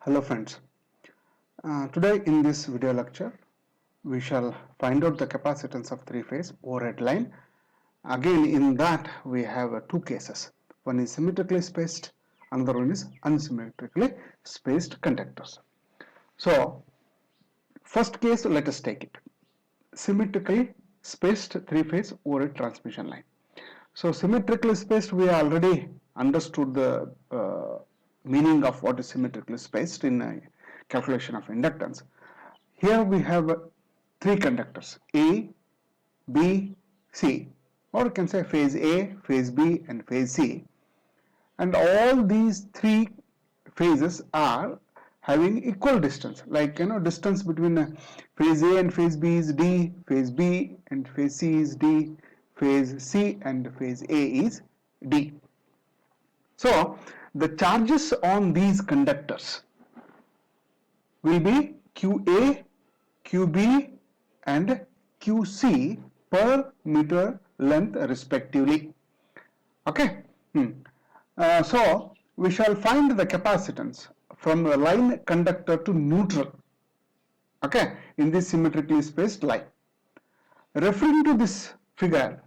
Hello friends, today in this video lecture we shall find out the capacitance of three-phase overhead line. Again in that we have two cases. One is symmetrically spaced, another one is unsymmetrically spaced conductors. So first case, let us take it. Symmetrically spaced three-phase overhead transmission line. So symmetrically spaced, we already understood the meaning of what is symmetrically spaced in calculation of inductance. Here we have three conductors, A, B, C, or you can say phase A, phase B and phase C, and all these three phases are having equal distance, like distance between phase A and phase B is D, phase B and phase C is D, phase C and phase A is D. So the charges on these conductors will be QA, QB and QC per meter length respectively. Okay. So we shall find the capacitance from the line conductor to neutral, okay, in this symmetrically spaced line. Referring to this figure,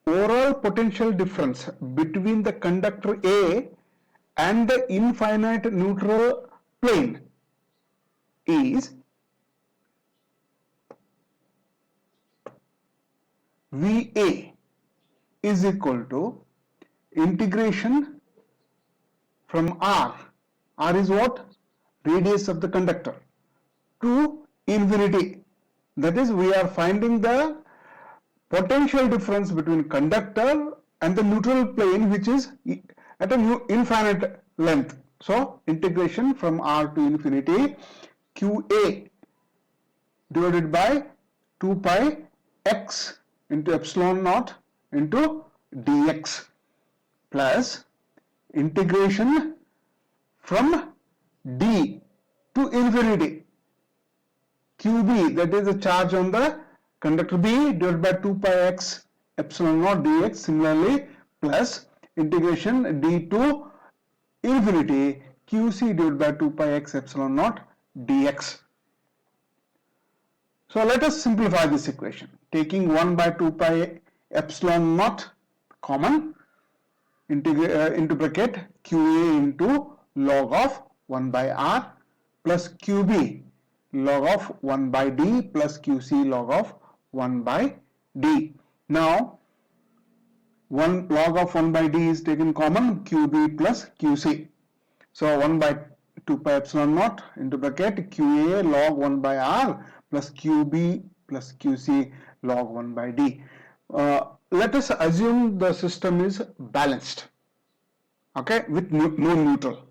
overall potential difference between the conductor A and the infinite neutral plane is VA is equal to integration from R is what? Radius of the conductor, to infinity. That is, we are finding the potential difference between conductor and the neutral plane, which is at an infinite length. So integration from R to infinity, QA divided by 2 pi x into epsilon naught into dx, plus integration from D to infinity, QB, that is the charge on the conductor B, divided by 2 pi x epsilon naught dx, similarly plus integration D to infinity QC divided by 2 pi x epsilon naught dx. So let us simplify this equation, taking 1 by 2 pi epsilon naught common, into bracket QA into log of 1 by R plus QB log of 1 by D plus QC log of 1 by D. Now 1 log of 1 by D is taken common, QB plus QC. So 1 by 2 pi epsilon naught into bracket QA log 1 by R plus QB plus QC log 1 by D. Let us assume the system is balanced, okay, with no neutral.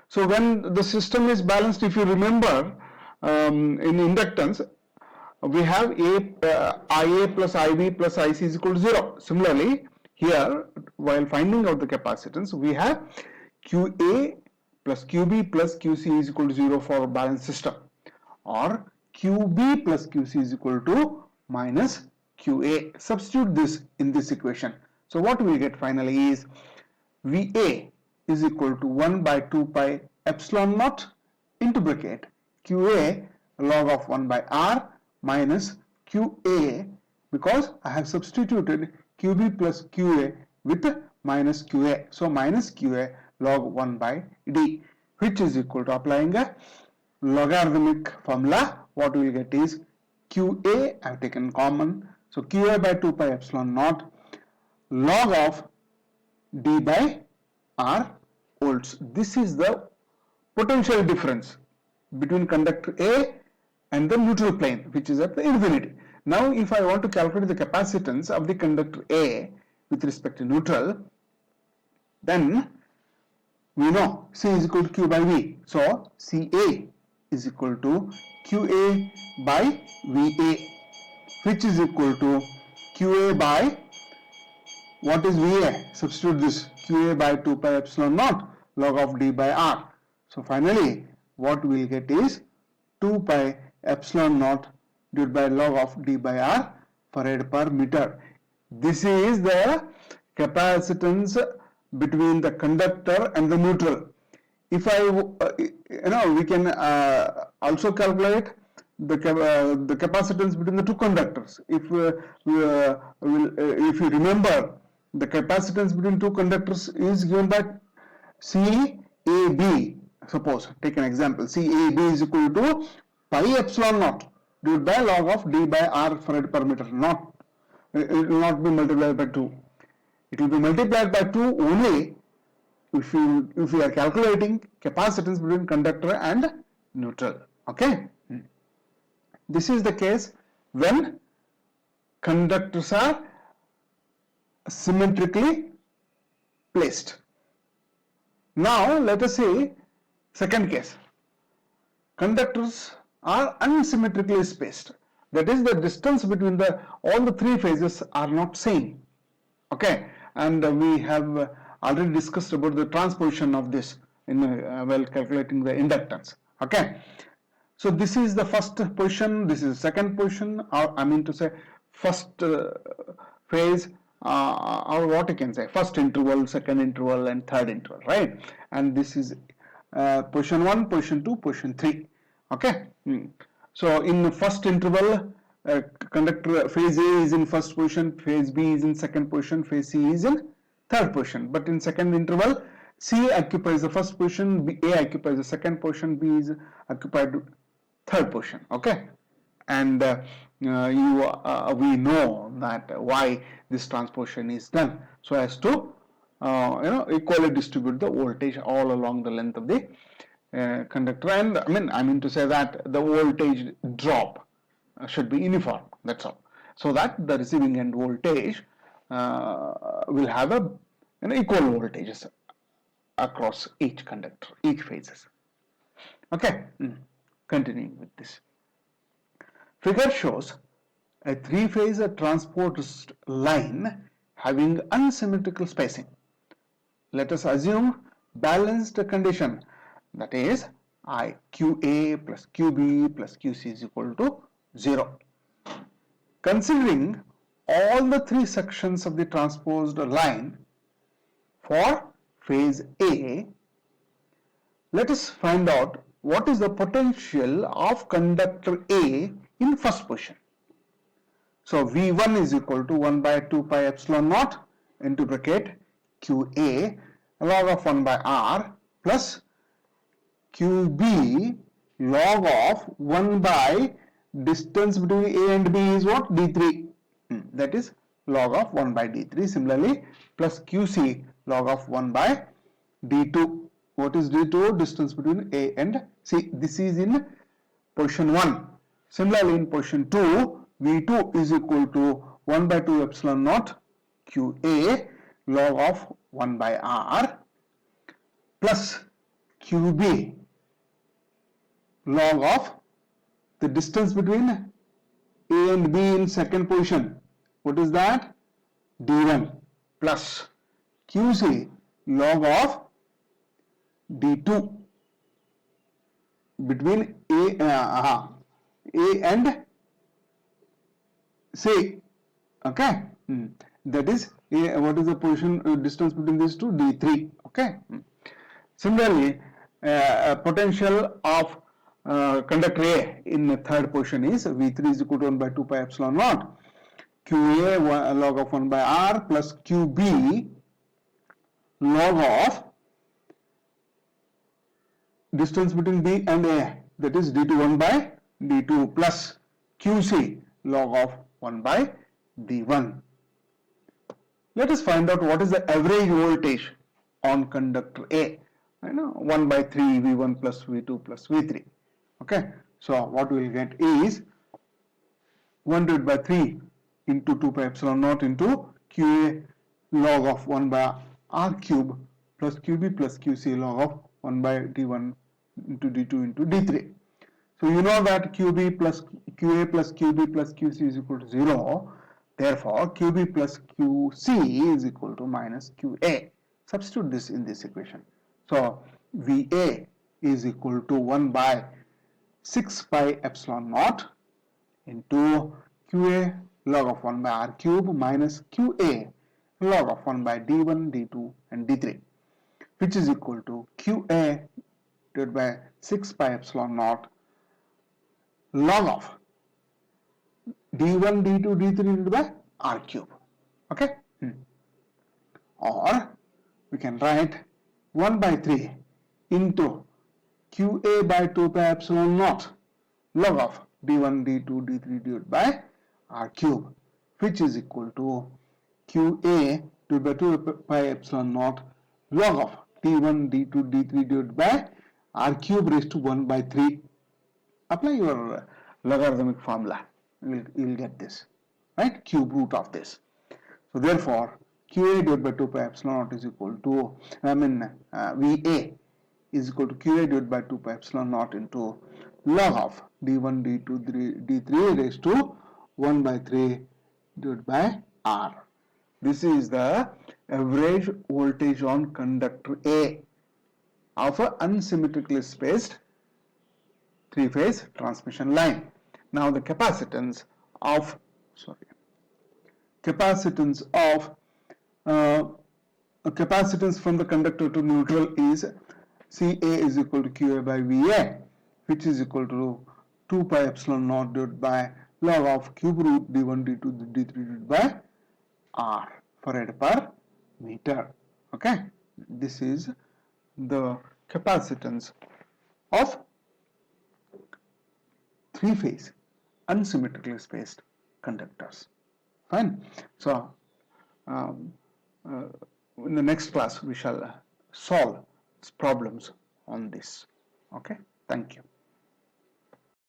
So when the system is balanced, if you remember, in inductance we have IA plus IB plus IC is equal to 0. Similarly here, while finding out the capacitance, we have QA plus QB plus QC is equal to 0 for balanced system, or QB plus QC is equal to minus QA. Substitute this in this equation. So what we get finally is VA is equal to 1 by 2 pi epsilon naught into bracket QA log of 1 by R minus QA, because I have substituted QB plus QA with minus QA. So minus QA log 1 by D, which is equal to, applying a logarithmic formula, what we will get is QA, I have taken common, so QA by 2 pi epsilon naught log of D by R volts. This is the potential difference between conductor A and the neutral plane, which is at the infinity. Now if I want to calculate the capacitance of the conductor A with respect to neutral, then we know C is equal to Q by V. So CA is equal to QA by VA, which is equal to QA by, what is VA? Substitute this, QA by 2 pi epsilon naught log of D by R. So finally what we will get is 2 pi epsilon naught divided by log of D by R farad per meter. This is the capacitance between the conductor and the neutral. if I, we can also calculate the capacitance between the two conductors. If if you remember, the capacitance between two conductors is given by CAB. Suppose take an example. CAB is equal to pi epsilon naught divided by log of d by r Farad per meter. Not, it will not be multiplied by 2. It will be multiplied by 2 only if we are calculating capacitance between conductor and neutral. Okay, this is the case when conductors are symmetrically placed. Now let us say second case, conductors are unsymmetrically spaced, that is the distance between all the three phases are not same. Okay, and we have already discussed about the transposition of this in while calculating the inductance. Okay, so this is the first position, this is second position, or I mean to say first phase, or what you can say, first interval, second interval and third interval, right? And this is position 1, position 2, position 3. Okay, so in the first interval, conductor phase A is in first position, phase B is in second position, phase C is in third position. But in second interval, C occupies the first position, A occupies the second position, B is occupied third position. Okay, and we know that why this transposition is done, so as to equally distribute the voltage all along the length of the conductor, and I mean to say that the voltage drop should be uniform, that's all, so that the receiving end voltage will have equal voltages across each conductor, each phases. Okay, continuing with this. Figure shows a three-phase transport line having unsymmetrical spacing. Let us assume balanced condition, that is QA plus QB plus QC is equal to 0. Considering all the three sections of the transposed line for phase A, let us find out what is the potential of conductor A in first position. So V1 is equal to 1 by 2 pi epsilon naught into bracket QA log of 1 by R plus QB log of 1 by distance between A and B is what? D3. That is log of 1 by D3. Similarly, plus QC log of 1 by D2. What is D2? Distance between A and C. This is in position 1. Similarly, in position 2, V2 is equal to 1 by 2 epsilon naught QA log of 1 by R plus QB log of the distance between A and B in second position. What is that? D1 plus QC log of D2 between A and C. Okay, that is what is the position distance between these two? D3. Okay. Similarly, potential of conductor A in the third position is V3 is equal to 1 by 2 pi epsilon naught QA log of 1 by R plus QB log of distance between B and A, that is D2 1 by D2 plus QC log of 1 by D1. Let us find out what is the average voltage on conductor A. 1 by 3 V1 plus V2 plus V3. Okay, so what we will get is 1 divided by 3 into 2 pi epsilon naught into QA log of 1 by R cube plus QB plus QC log of 1 by D1 into D2 into D3. So you know that QB plus QA plus QB plus QC is equal to 0. Therefore, QB plus QC is equal to minus QA. Substitute this in this equation. So VA is equal to 1 by 6 pi epsilon naught into QA log of 1 by R cube minus QA log of 1 by D1, D2 and D3, which is equal to QA divided by 6 pi epsilon naught log of d1 d2 d3 divided by r cube. Okay. Or we can write 1 by 3 into qa by 2 pi epsilon naught log of d1 d2 d3 divided by r cube, which is equal to qa divided by 2 pi epsilon naught log of d1 d2 d3 divided by r cube raised to 1 by 3. Apply your logarithmic formula, you will get this, right? Cube root of this. So therefore qa divided by 2 pi epsilon naught is equal to va is equal to qa divided by 2 pi epsilon naught into log of d1 d2 d3 raised to 1 by 3 divided by r. This is the average voltage on conductor A of an unsymmetrically spaced three-phase transmission line. Now the capacitance from the conductor to neutral is Ca is equal to Qa by Va, which is equal to 2 pi epsilon naught divided by log of cube root d1 d2 d3 divided by r farad per meter. Okay, this is the capacitance of three-phase unsymmetrically spaced conductors. Fine. So in the next class we shall solve problems on this. Okay, thank you.